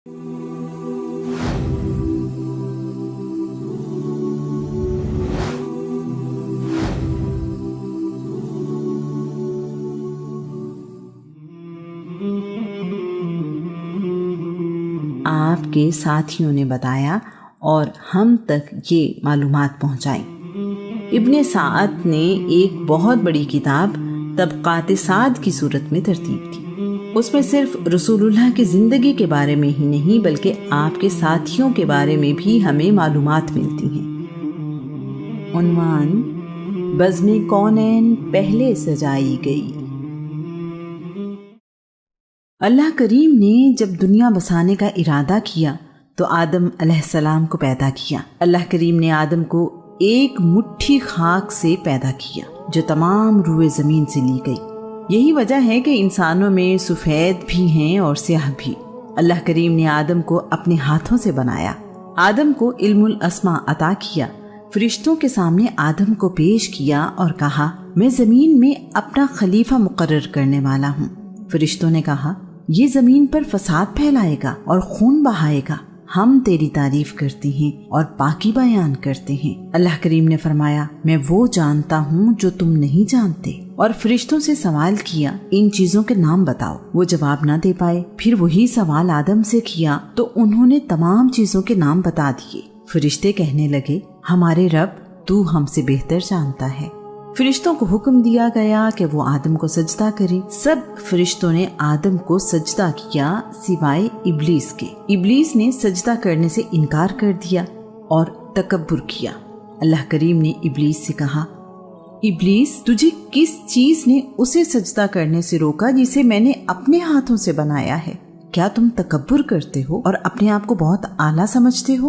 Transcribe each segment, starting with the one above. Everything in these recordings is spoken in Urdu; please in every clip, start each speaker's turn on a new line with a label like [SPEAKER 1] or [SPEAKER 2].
[SPEAKER 1] آپ کے ساتھیوں نے بتایا اور ہم تک یہ معلومات پہنچائیں۔ ابن سعد نے ایک بہت بڑی کتاب طبقات سعد کی صورت میں ترتیب کی۔ اس میں صرف رسول اللہ کی زندگی کے بارے میں ہی نہیں بلکہ آپ کے ساتھیوں کے بارے میں بھی ہمیں معلومات ملتی ہیں۔ عنوان: بزم کونین پہلے سجائی گئی۔ اللہ کریم نے جب دنیا بسانے کا ارادہ کیا تو آدم علیہ السلام کو پیدا کیا۔ اللہ کریم نے آدم کو ایک مٹھی خاک سے پیدا کیا جو تمام روئے زمین سے لی گئی۔ یہی وجہ ہے کہ انسانوں میں سفید بھی ہیں اور سیاہ بھی۔ اللہ کریم نے آدم کو اپنے ہاتھوں سے بنایا۔ آدم کو علم الاسماء عطا کیا۔ فرشتوں کے سامنے آدم کو پیش کیا اور کہا، میں زمین میں اپنا خلیفہ مقرر کرنے والا ہوں۔ فرشتوں نے کہا، یہ زمین پر فساد پھیلائے گا اور خون بہائے گا، ہم تیری تعریف کرتے ہیں اور پاکی بیان کرتے ہیں۔ اللہ کریم نے فرمایا، میں وہ جانتا ہوں جو تم نہیں جانتے، اور فرشتوں سے سوال کیا، ان چیزوں کے نام بتاؤ۔ وہ جواب نہ دے پائے۔ پھر وہی سوال آدم سے کیا تو انہوں نے تمام چیزوں کے نام بتا دیے۔ فرشتے کہنے لگے، ہمارے رب، تو ہم سے بہتر جانتا ہے۔ فرشتوں کو حکم دیا گیا کہ وہ آدم کو سجدہ کریں۔ سب فرشتوں نے آدم کو سجدہ کیا سوائے ابلیس کے۔ ابلیس نے سجدہ کرنے سے انکار کر دیا اور تکبر کیا۔ اللہ کریم نے ابلیس سے کہا، ابلیس، تجھے کس چیز نے اسے سجدہ کرنے سے روکا جسے میں نے اپنے ہاتھوں سے بنایا ہے؟ کیا تم تکبر کرتے ہو اور اپنے آپ کو بہت اعلیٰ سمجھتے ہو؟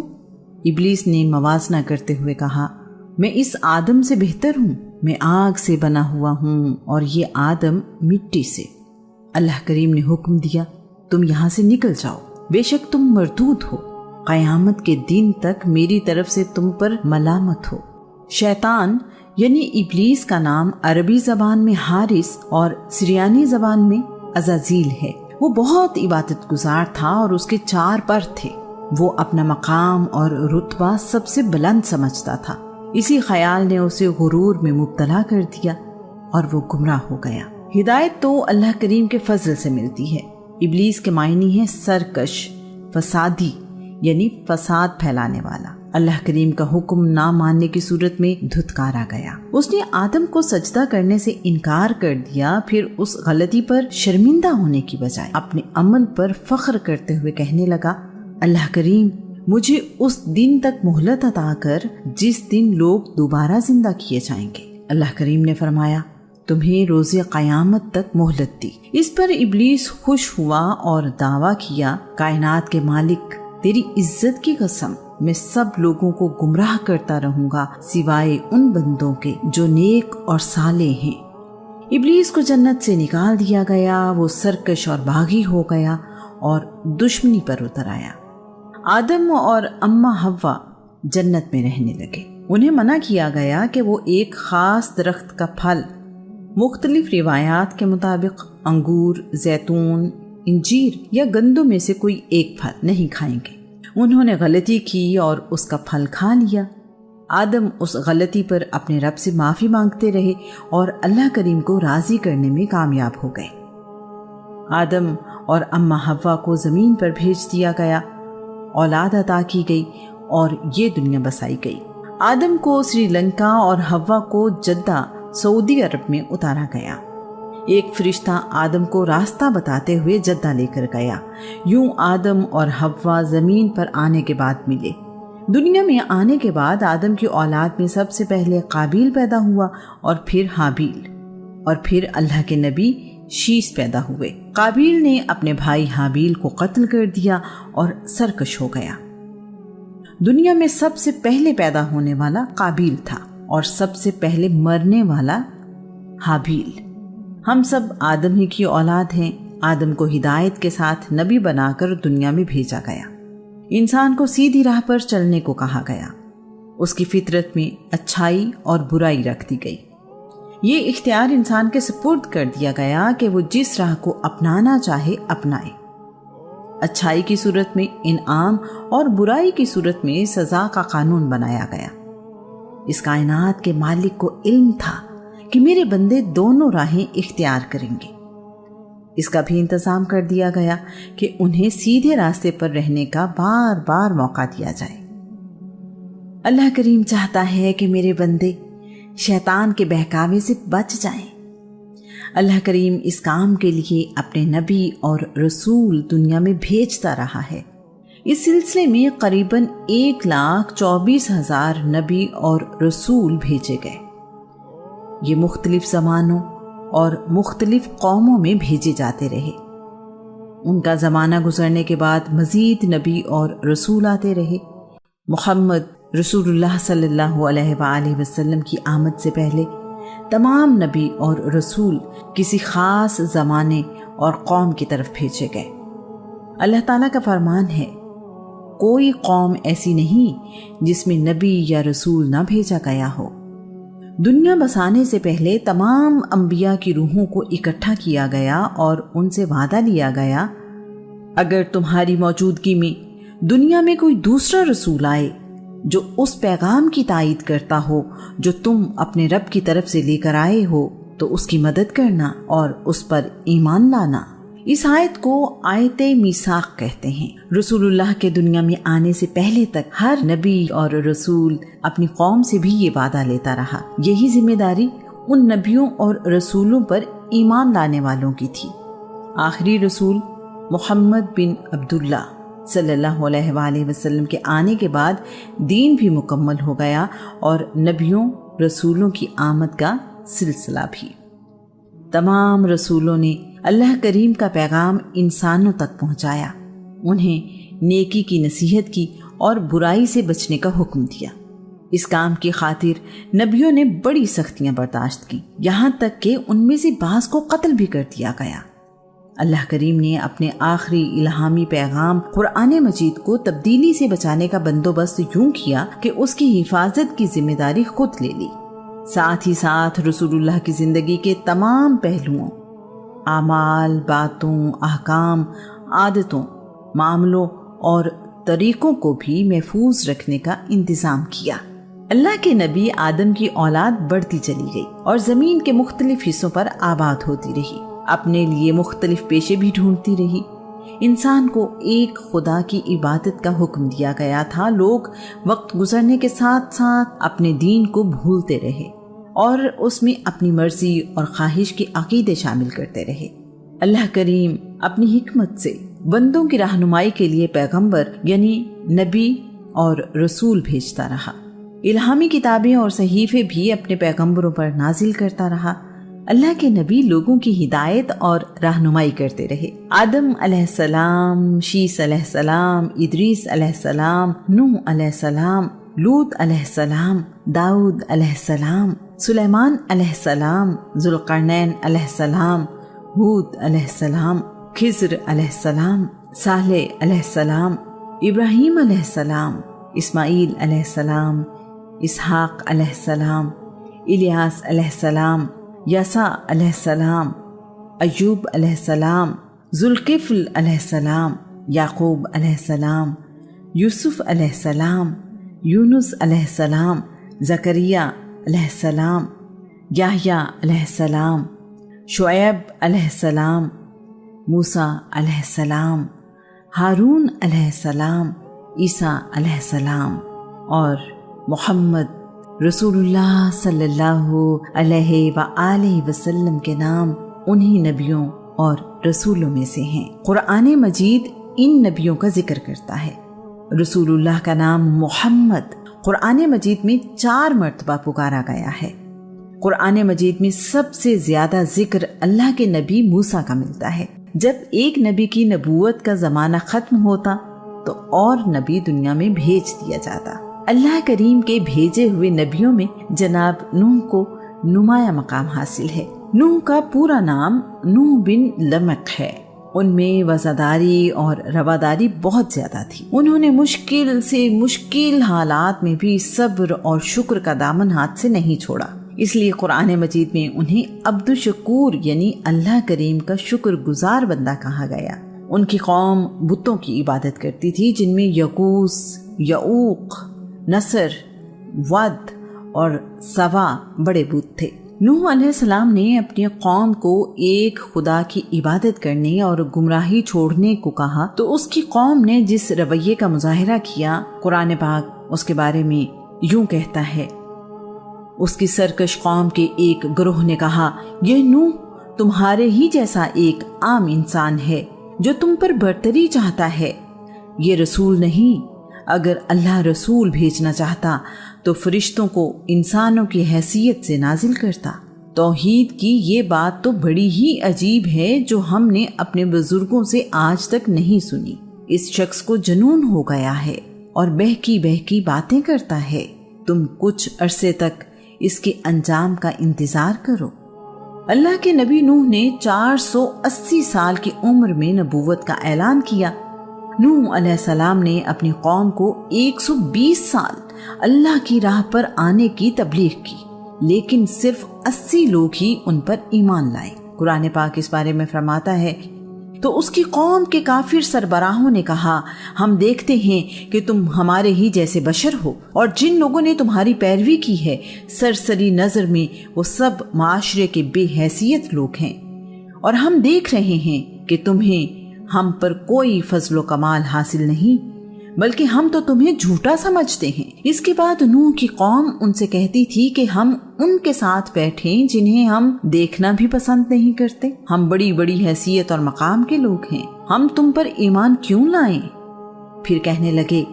[SPEAKER 1] ابلیس نے موازنہ کرتے ہوئے کہا، میں اس آدم سے بہتر ہوں، میں آگ سے بنا ہوا ہوں اور یہ آدم مٹی سے۔ اللہ کریم نے حکم دیا، تم یہاں سے نکل جاؤ، بے شک تم مردود ہو، قیامت کے دن تک میری طرف سے تم پر ملامت ہو۔ شیطان یعنی ابلیس کا نام عربی زبان میں حارس اور سریانی زبان میں عزازیل ہے۔ وہ بہت عبادت گزار تھا اور اس کے 4 پر تھے۔ وہ اپنا مقام اور رتبہ سب سے بلند سمجھتا تھا۔ اسی خیال نے اسے غرور میں مبتلا کر دیا اور وہ گمراہ ہو گیا۔ ہدایت تو اللہ کریم کے فضل سے ملتی ہے۔ ابلیس کے معنی ہے سرکش، فسادی یعنی فساد پھیلانے والا۔ اللہ کریم کا حکم نہ ماننے کی صورت میں دھتکارا گیا۔ اس نے آدم کو سجدہ کرنے سے انکار کر دیا، پھر اس غلطی پر شرمندہ ہونے کی بجائے اپنے عمل پر فخر کرتے ہوئے کہنے لگا، اللہ کریم، مجھے اس دن تک مہلت عطا کر جس دن لوگ دوبارہ زندہ کیے جائیں گے۔ اللہ کریم نے فرمایا، تمہیں روز قیامت تک مہلت دی۔ اس پر ابلیس خوش ہوا اور دعویٰ کیا، کائنات کے مالک، تیری عزت کی قسم، میں سب لوگوں کو گمراہ کرتا رہوں گا سوائے ان بندوں کے جو نیک اور صالح ہیں۔ ابلیس کو جنت سے نکال دیا گیا۔ وہ سرکش اور باغی ہو گیا اور دشمنی پر اتر آیا۔ آدم اور اماں حوا جنت میں رہنے لگے۔ انہیں منع کیا گیا کہ وہ ایک خاص درخت کا پھل، مختلف روایات کے مطابق انگور، زیتون، انجیر یا گندم میں سے کوئی ایک پھل نہیں کھائیں گے۔ انہوں نے غلطی کی اور اس کا پھل کھا لیا۔ آدم اس غلطی پر اپنے رب سے معافی مانگتے رہے اور اللہ کریم کو راضی کرنے میں کامیاب ہو گئے۔ آدم اور اماں حوا کو زمین پر بھیج دیا گیا، اولاد عطا کی گئی اور یہ دنیا بسائی گئی۔ آدم کو سری لنکا اور حوا کو جدہ سعودی عرب میں اتارا گیا۔ ایک فرشتہ آدم کو راستہ بتاتے ہوئے جدہ لے کر گیا۔ یوں آدم اور حوا زمین پر آنے کے بعد ملے۔ دنیا میں آنے کے بعد آدم کی اولاد میں سب سے پہلے قابیل پیدا ہوا اور پھر حابیل، اور پھر اللہ کے نبی شیش پیدا ہوئے۔ قابیل نے اپنے بھائی حابیل کو قتل کر دیا اور سرکش ہو گیا۔ دنیا میں سب سے پہلے پیدا ہونے والا قابیل تھا اور سب سے پہلے مرنے والا حابیل۔ ہم سب آدم ہی کی اولاد ہیں۔ آدم کو ہدایت کے ساتھ نبی بنا کر دنیا میں بھیجا گیا۔ انسان کو سیدھی راہ پر چلنے کو کہا گیا۔ اس کی فطرت میں اچھائی اور برائی رکھ دی گئی۔ یہ اختیار انسان کے سپرد کر دیا گیا کہ وہ جس راہ کو اپنانا چاہے اپنائے۔ اچھائی کی صورت میں انعام اور برائی کی صورت میں سزا کا قانون بنایا گیا۔ اس کائنات کے مالک کو علم تھا کہ میرے بندے دونوں راہیں اختیار کریں گے۔ اس کا بھی انتظام کر دیا گیا کہ انہیں سیدھے راستے پر رہنے کا بار بار موقع دیا جائے۔ اللہ کریم چاہتا ہے کہ میرے بندے شیطان کے بہکاوے سے بچ جائیں۔ اللہ کریم اس کام کے لیے اپنے نبی اور رسول دنیا میں بھیجتا رہا ہے۔ اس سلسلے میں قریباً 1,24,000 نبی اور رسول بھیجے گئے۔ یہ مختلف زمانوں اور مختلف قوموں میں بھیجے جاتے رہے۔ ان کا زمانہ گزرنے کے بعد مزید نبی اور رسول آتے رہے۔ محمد رسول اللہ صلی اللہ علیہ وآلہ وسلم کی آمد سے پہلے تمام نبی اور رسول کسی خاص زمانے اور قوم کی طرف بھیجے گئے۔ اللہ تعالیٰ کا فرمان ہے، کوئی قوم ایسی نہیں جس میں نبی یا رسول نہ بھیجا گیا ہو۔ دنیا بسانے سے پہلے تمام انبیاء کی روحوں کو اکٹھا کیا گیا اور ان سے وعدہ لیا گیا، اگر تمہاری موجودگی میں دنیا میں کوئی دوسرا رسول آئے جو اس پیغام کی تائید کرتا ہو جو تم اپنے رب کی طرف سے لے کر آئے ہو تو اس کی مدد کرنا اور اس پر ایمان لانا۔ اس آیت کو آیت میثاق کہتے ہیں۔ رسول اللہ کے دنیا میں آنے سے پہلے تک ہر نبی اور رسول اپنی قوم سے بھی یہ وعدہ لیتا رہا۔ یہی ذمہ داری ان نبیوں اور رسولوں پر ایمان لانے والوں کی تھی۔ آخری رسول محمد بن عبداللہ صلی اللہ علیہ وآلہ وسلم کے آنے کے بعد دین بھی مکمل ہو گیا اور نبیوں رسولوں کی آمد کا سلسلہ بھی۔ تمام رسولوں نے اللہ کریم کا پیغام انسانوں تک پہنچایا، انہیں نیکی کی نصیحت کی اور برائی سے بچنے کا حکم دیا۔ اس کام کی خاطر نبیوں نے بڑی سختیاں برداشت کی، یہاں تک کہ ان میں سے بعض کو قتل بھی کر دیا گیا۔ اللہ کریم نے اپنے آخری الہامی پیغام قرآن مجید کو تبدیلی سے بچانے کا بندوبست یوں کیا کہ اس کی حفاظت کی ذمہ داری خود لے لی۔ ساتھ ہی ساتھ رسول اللہ کی زندگی کے تمام پہلوؤں، اعمال، باتوں، احکام، عادتوں، معاملوں اور طریقوں کو بھی محفوظ رکھنے کا انتظام کیا۔ اللہ کے نبی آدم کی اولاد بڑھتی چلی گئی اور زمین کے مختلف حصوں پر آباد ہوتی رہی، اپنے لیے مختلف پیشے بھی ڈھونڈتی رہی۔ انسان کو ایک خدا کی عبادت کا حکم دیا گیا تھا۔ لوگ وقت گزرنے کے ساتھ ساتھ اپنے دین کو بھولتے رہے اور اس میں اپنی مرضی اور خواہش کے عقیدے شامل کرتے رہے۔ اللہ کریم اپنی حکمت سے بندوں کی رہنمائی کے لیے پیغمبر یعنی نبی اور رسول بھیجتا رہا۔ الہامی کتابیں اور صحیفے بھی اپنے پیغمبروں پر نازل کرتا رہا۔ اللہ کے نبی لوگوں کی ہدایت اور رہنمائی کرتے رہے۔ آدم علیہ السلام، شیس علیہ السلام، ادریس علیہ السلام، نوح علیہ السلام، لوط علیہ السلام، داؤد علیہ السلام، سلیمان علیہ السلام، ذوالقرنین علیہ السلام، ہود علیہ السلام، خضر علیہ السلام، صالح علیہ السلام، ابراہیم علیہ السلام، اسماعیل علیہ السلام، اسحاق علیہ السلام، الیاس علیہ السلام، یسع علیہ السلام، ایوب علیہ السلام، ذوالکفل علیہ السلام، یعقوب علیہ السلام، یوسف علیہ السلام، یونس علیہ السلام، زکریہ علیہ السلام، یحییٰ علیہ السلام، شعیب علیہ السلام، موسیٰ علیہ السلام، ہارون علیہ السلام، عیسیٰ علیہ السلام اور محمد رسول اللہ صلی اللہ علیہ وآلہ وسلم کے نام انہی نبیوں اور رسولوں میں سے ہیں۔ قرآن مجید ان نبیوں کا ذکر کرتا ہے۔ رسول اللہ کا نام محمد قرآن مجید میں 4 مرتبہ پکارا گیا ہے۔ قرآن مجید میں سب سے زیادہ ذکر اللہ کے نبی موسیٰ کا ملتا ہے۔ جب ایک نبی کی نبوت کا زمانہ ختم ہوتا تو اور نبی دنیا میں بھیج دیا جاتا۔ اللہ کریم کے بھیجے ہوئے نبیوں میں جناب نوح کو نمایاں مقام حاصل ہے۔ نوح کا پورا نام نوح بن لمق ہے۔ ان میں وفاداری اور رواداری بہت زیادہ تھی۔ انہوں نے مشکل سے مشکل حالات میں بھی صبر اور شکر کا دامن ہاتھ سے نہیں چھوڑا۔ اس لیے قرآن مجید میں انہیں عبد الشکور یعنی اللہ کریم کا شکر گزار بندہ کہا گیا۔ ان کی قوم بتوں کی عبادت کرتی تھی جن میں یغوث، یعوق، نصر، ود اور سوا بڑے بت تھے۔ نوح علیہ السلام نے اپنی قوم کو ایک خدا کی عبادت کرنے اور گمراہی چھوڑنے کو کہا تو اس کی قوم نے جس رویے کا مظاہرہ کیا، قرآن پاک اس کے بارے میں یوں کہتا ہے، اس کی سرکش قوم کے ایک گروہ نے کہا، یہ نوح تمہارے ہی جیسا ایک عام انسان ہے جو تم پر برتری چاہتا ہے، یہ رسول نہیں۔ اگر اللہ رسول بھیجنا چاہتا تو فرشتوں کو انسانوں کی حیثیت سے نازل کرتا۔ توحید کی یہ بات تو بڑی ہی عجیب ہے جو ہم نے اپنے بزرگوں سے آج تک نہیں سنی۔ اس شخص کو جنون ہو گیا ہے اور بہکی باتیں کرتا ہے۔ تم کچھ عرصے تک اس کے انجام کا انتظار کرو۔ اللہ کے نبی نوح نے 480 سال کی عمر میں نبوت کا اعلان کیا۔ نوح علیہ السلام نے اپنی قوم کو 120 سال اللہ کی راہ پر آنے کی تبلیغ کی، لیکن صرف 80 لوگ ہی ان پر ایمان لائے۔ قرآن پاک اس بارے میں فرماتا ہے، تو اس کی قوم کے کافر سربراہوں نے کہا، ہم دیکھتے ہیں کہ تم ہمارے ہی جیسے بشر ہو، اور جن لوگوں نے تمہاری پیروی کی ہے سرسری نظر میں وہ سب معاشرے کے بے حیثیت لوگ ہیں، اور ہم دیکھ رہے ہیں کہ تمہیں ہم پر کوئی فضل و کمال حاصل نہیں، بلکہ ہم تو تمہیں جھوٹا سمجھتے ہیں۔ اس کے بعد نوح کی قوم ان سے کہتی تھی کہ ہم ان کے ساتھ بیٹھیں جنہیں ہم دیکھنا بھی پسند نہیں کرتے، ہم بڑی بڑی حیثیت اور مقام کے لوگ ہیں، ہم تم پر ایمان کیوں لائیں؟ پھر کہنے لگے،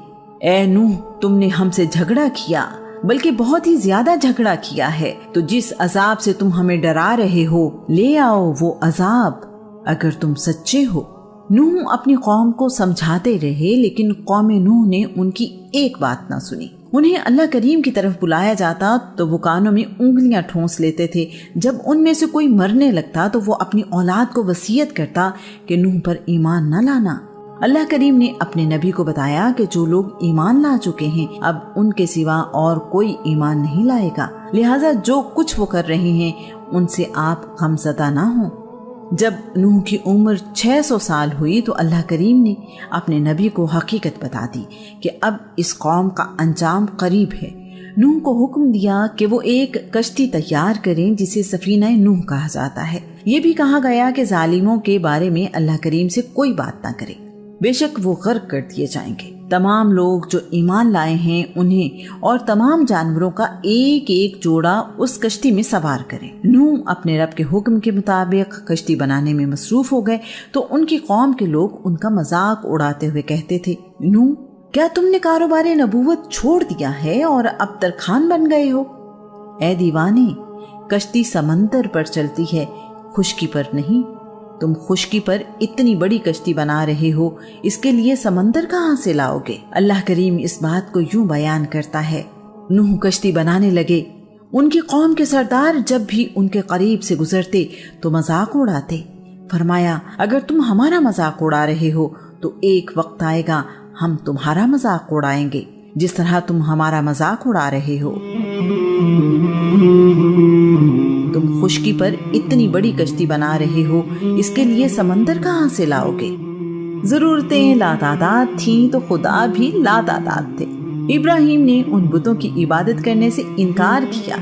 [SPEAKER 1] اے نوح تم نے ہم سے جھگڑا کیا، بلکہ بہت ہی زیادہ جھگڑا کیا ہے، تو جس عذاب سے تم ہمیں ڈرا رہے ہو لے آؤ وہ عذاب اگر تم سچے ہو۔ نوح اپنی قوم کو سمجھاتے رہے، لیکن قوم نوح نے ان کی ایک بات نہ سنی۔ انہیں اللہ کریم کی طرف بلایا جاتا تو وہ کانوں میں انگلیاں ٹھونس لیتے تھے۔ جب ان میں سے کوئی مرنے لگتا تو وہ اپنی اولاد کو وصیت کرتا کہ نوح پر ایمان نہ لانا۔ اللہ کریم نے اپنے نبی کو بتایا کہ جو لوگ ایمان لا چکے ہیں اب ان کے سوا اور کوئی ایمان نہیں لائے گا، لہٰذا جو کچھ وہ کر رہے ہیں ان سے آپ غمزدہ نہ ہوں۔ جب نوح کی عمر 600 سال ہوئی تو اللہ کریم نے اپنے نبی کو حقیقت بتا دی کہ اب اس قوم کا انجام قریب ہے۔ نوح کو حکم دیا کہ وہ ایک کشتی تیار کریں جسے سفینہ نوح کہا جاتا ہے۔ یہ بھی کہا گیا کہ ظالموں کے بارے میں اللہ کریم سے کوئی بات نہ کرے، بے شک وہ غرق کر دیے جائیں گے۔ تمام لوگ جو ایمان لائے ہیں انہیں اور تمام جانوروں کا ایک ایک جوڑا اس کشتی میں سوار کریں۔ نوح اپنے رب کے حکم کے مطابق کشتی بنانے میں مصروف ہو گئے تو ان کی قوم کے لوگ ان کا مذاق اڑاتے ہوئے کہتے تھے، نوح کیا تم نے کاروبار نبوت چھوڑ دیا ہے اور اب ترخان بن گئے ہو؟ اے دیوانے، کشتی سمندر پر چلتی ہے، خشکی پر نہیں۔ تم خشکی پر اتنی بڑی کشتی بنا رہے ہو، اس کے لیے سمندر کہاں سے لاؤ گے؟ اللہ کریم اس بات کو یوں بیان کرتا ہے، نوح کشتی بنانے لگے، ان کی قوم کے سردار جب بھی ان کے قریب سے گزرتے تو مذاق اڑاتے۔ فرمایا، اگر تم ہمارا مذاق اڑا رہے ہو تو ایک وقت آئے گا ہم تمہارا مذاق اڑائیں گے جس طرح تم ہمارا مذاق اڑا رہے ہو۔ تم خشکی پر اتنی بڑی کشتی بنا رہے ہو، اس کے لیے سمندر کہاں سے لاؤ گے؟ ضرورتیں لاتعداد تھیں تو خدا بھی لاتعداد تھے۔ ابراہیم نے ان بتوں کی عبادت کرنے سے انکار کیا۔